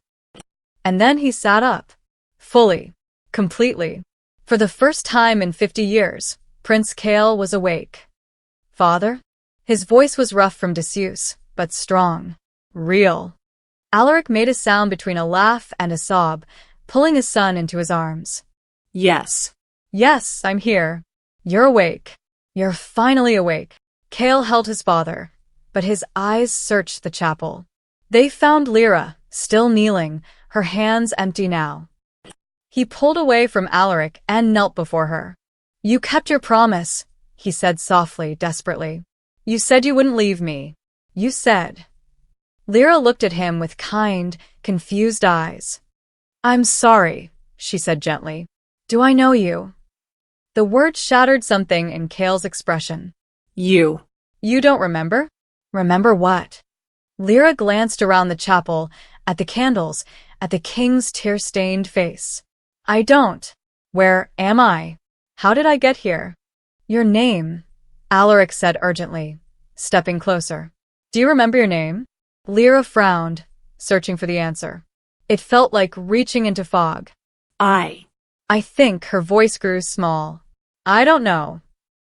[SPEAKER 1] And then he sat up. Fully. Completely. For the first time in 50 years, Prince Cale was awake. Father? His voice was rough from disuse, but strong. Real. Alaric made a sound between a laugh and a sob, pulling his son into his arms.
[SPEAKER 2] Yes.
[SPEAKER 1] Yes, I'm here. You're awake. You're finally awake. Cale held his father, but his eyes searched the chapel. They found Lyra, still kneeling, her hands empty now. He pulled away from Alaric and knelt before her. You kept your promise, he said softly, desperately. You said you wouldn't leave me. You said. Lyra looked at him with kind, confused eyes. I'm sorry, she said gently. Do I know you? The word shattered something in Cale's expression.
[SPEAKER 2] You
[SPEAKER 1] don't remember? Remember what? Lyra glanced around the chapel, at the candles, at the king's tear-stained face. I don't. Where am I? How did I get here? Your name, Alaric said urgently, stepping closer. Do you remember your name? Lyra frowned, searching for the answer. It felt like reaching into fog. I think her voice grew small. I don't know.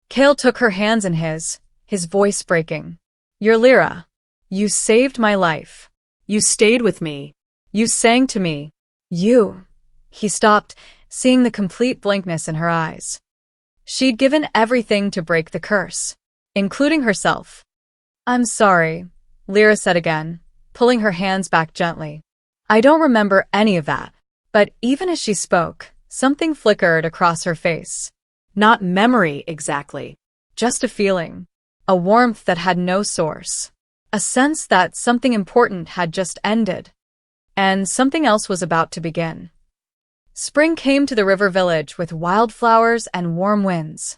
[SPEAKER 1] Cale took her hands in his voice breaking. You're Lyra. You saved my life.
[SPEAKER 2] You stayed with me.
[SPEAKER 1] You sang to me. You. He stopped, seeing the complete blankness in her eyes. She'd given everything to break the curse, including herself. I'm sorry, Lyra said again, pulling her hands back gently. I don't remember any of that. But even as she spoke, something flickered across her face. Not memory exactly, just a feeling. A warmth that had no source. A sense that something important had just ended. And something else was about to begin. Spring came to the river village with wildflowers and warm winds.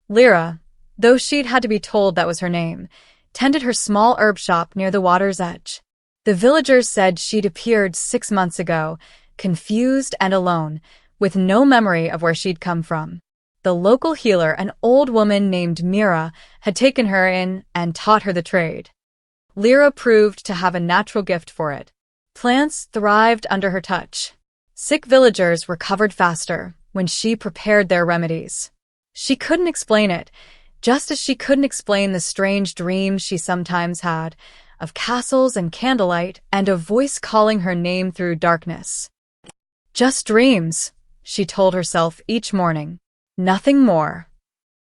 [SPEAKER 1] Lyra, though she'd had to be told that was her name, tended her small herb shop near the water's edge. The villagers said she'd appeared 6 months ago, confused and alone, with no memory of where she'd come from. The local healer, an old woman named Mira, had taken her in and taught her the trade. Lyra proved to have a natural gift for it. Plants thrived under her touch. Sick villagers recovered faster when she prepared their remedies. She couldn't explain it, just as she couldn't explain the strange dreams she sometimes had, of castles and candlelight and a voice calling her name through darkness. Just dreams, she told herself each morning. Nothing more.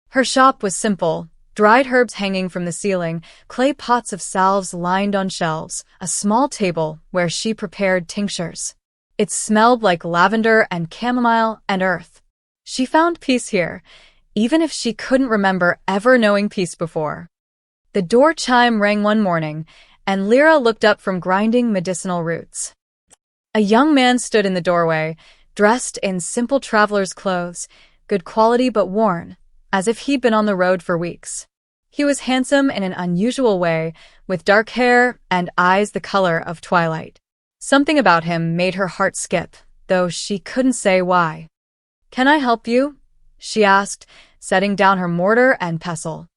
[SPEAKER 1] Her shop was simple, Dried herbs hanging from the ceiling, clay pots of salves lined on shelves, a small table where she prepared tinctures. It smelled like lavender and chamomile and earth. She found peace here, even if she couldn't remember ever knowing peace before. The door chime rang one morning, and Lyra looked up from grinding medicinal roots. A young man stood in the doorway, dressed in simple traveler's clothes, good quality but worn, as if he'd been on the road for weeks. He was handsome in an unusual way, with dark hair and eyes the color of twilight. Something about him made her heart skip, though she couldn't say why. "Can I help you?" she asked, setting down her mortar and pestle.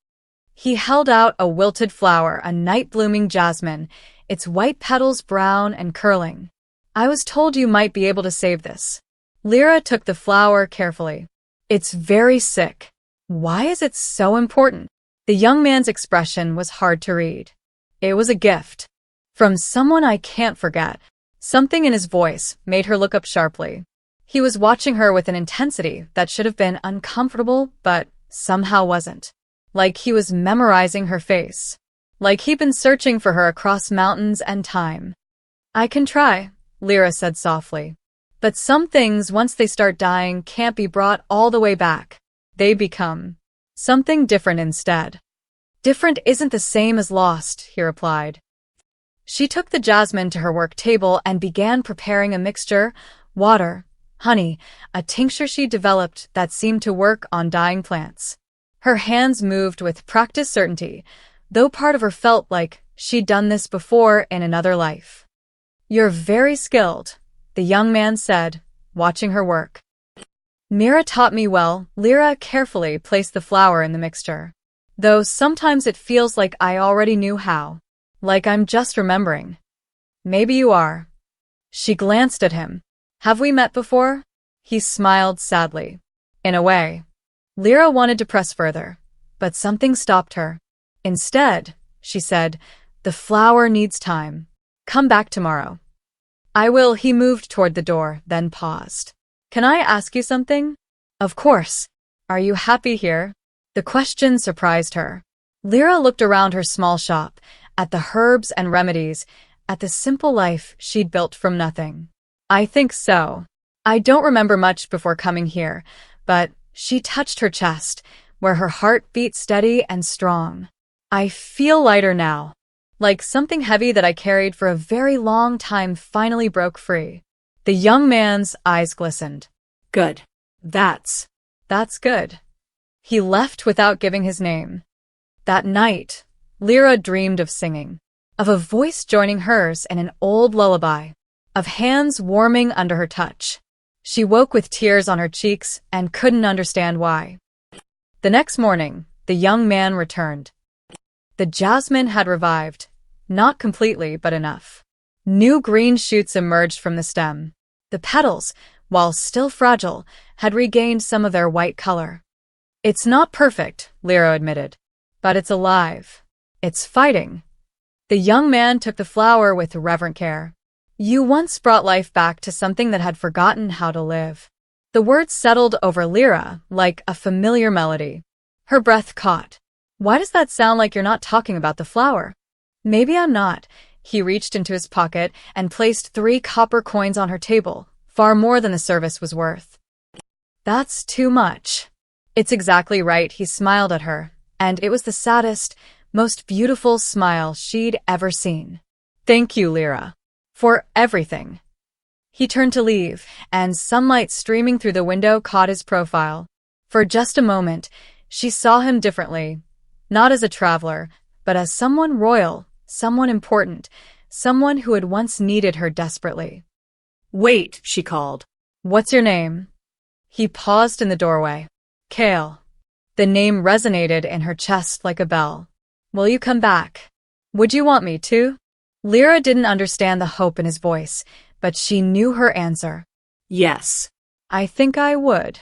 [SPEAKER 1] He held out a wilted flower, a night-blooming jasmine, its white petals brown and curling. "I was told you might be able to save this." Lyra took the flower carefully. "It's very sick." "Why is it so important?" The young man's expression was hard to read. "It was a gift. From someone I can't forget." Something in his voice made her look up sharply. He was watching her with an intensity that should have been uncomfortable, but somehow wasn't. Like he was memorizing her face. Like he'd been searching for her across mountains and time. "I can try," Lyra said softly. "But some things, once they start dying, can't be brought all the way back. They become something different instead." "Different isn't the same as lost," he replied. She took the jasmine to her work table and began preparing a mixture, water, honey, a tincture she developed that seemed to work on dying plants. Her hands moved with practiced certainty, though part of her felt like she'd done this before in another life. "You're very skilled," the young man said, watching her work. "Mira taught me well." Lyra carefully placed the flour in the mixture. "Though sometimes it feels like I already knew how. Like I'm just remembering." "Maybe you are." She glanced at him. "Have we met before?" He smiled sadly. "In a way." Lyra wanted to press further, but something stopped her. "Instead," she said, "the flower needs time. Come back tomorrow." "I will." He moved toward the door, then paused. "Can I ask you something?" "Of course." "Are you happy here?" The question surprised her. Lyra looked around her small shop, at the herbs and remedies, at the simple life she'd built from nothing. "I think so. I don't remember much before coming here, but..." She touched her chest, where her heart beat steady and strong. "I feel lighter now. Like something heavy that I carried for a very long time finally broke free." The young man's eyes glistened.
[SPEAKER 2] Good. That's
[SPEAKER 1] good." He left without giving his name. That night, Lyra dreamed of singing, of a voice joining hers in an old lullaby, of hands warming under her touch. She woke with tears on her cheeks and couldn't understand why. The next morning, the young man returned. The jasmine had revived, not completely, but enough. New green shoots emerged from the stem. The petals, while still fragile, had regained some of their white color. "It's not perfect," Lyra admitted, "but it's alive. It's fighting." The young man took the flower with reverent care. "You once brought life back to something that had forgotten how to live." The words settled over Lyra like a familiar melody. Her breath caught. "Why does that sound like you're not talking about the flower?" "Maybe I'm not." He reached into his pocket and placed 3 copper coins on her table, far more than the service was worth. "That's too much." "It's exactly right." He smiled at her, and it was the saddest, most beautiful smile she'd ever seen. "Thank you, Lyra. For everything." He turned to leave, and sunlight streaming through the window caught his profile. For just a moment, she saw him differently, not as a traveler, but as someone royal, someone important, someone who had once needed her desperately.
[SPEAKER 2] "Wait," she called.
[SPEAKER 1] "What's your name?" He paused in the doorway. "Kale." The name resonated in her chest like a bell. "Will you come back?" "Would you want me to?" Lyra didn't understand the hope in his voice, but she knew her answer.
[SPEAKER 2] "Yes."
[SPEAKER 1] "I think I would."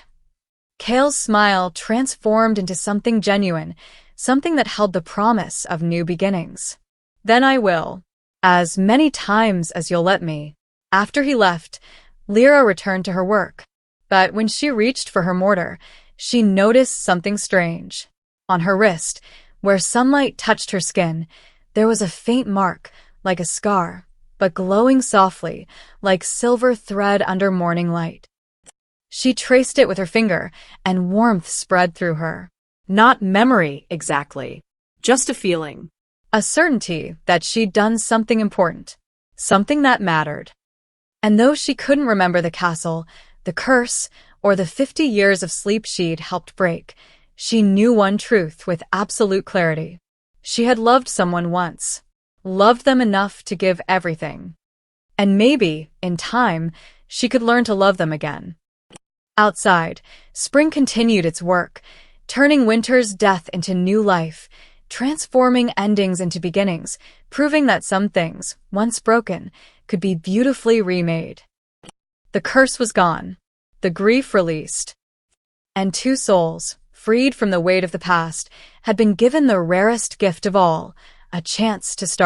[SPEAKER 1] Kale's smile transformed into something genuine, something that held the promise of new beginnings. "Then I will. As many times as you'll let me." After he left, Lyra returned to her work. But when she reached for her mortar, she noticed something strange. On her wrist, Where sunlight touched her skin, there was a faint mark, like a scar, but glowing softly, like silver thread under morning light. She traced it with her finger, and warmth spread through her.
[SPEAKER 2] Not memory, exactly. Just a feeling.
[SPEAKER 1] A certainty that she'd done something important, something that mattered. And though she couldn't remember the castle, the curse, or the 50 years of sleep she'd helped break, she knew one truth with absolute clarity. She had loved someone once, loved them enough to give everything. And maybe, in time, she could learn to love them again. Outside, spring continued its work, turning winter's death into new life, transforming endings into beginnings, proving that some things, once broken, could be beautifully remade. The curse was gone, the grief released, and two souls, freed from the weight of the past, had been given the rarest gift of all, a chance to start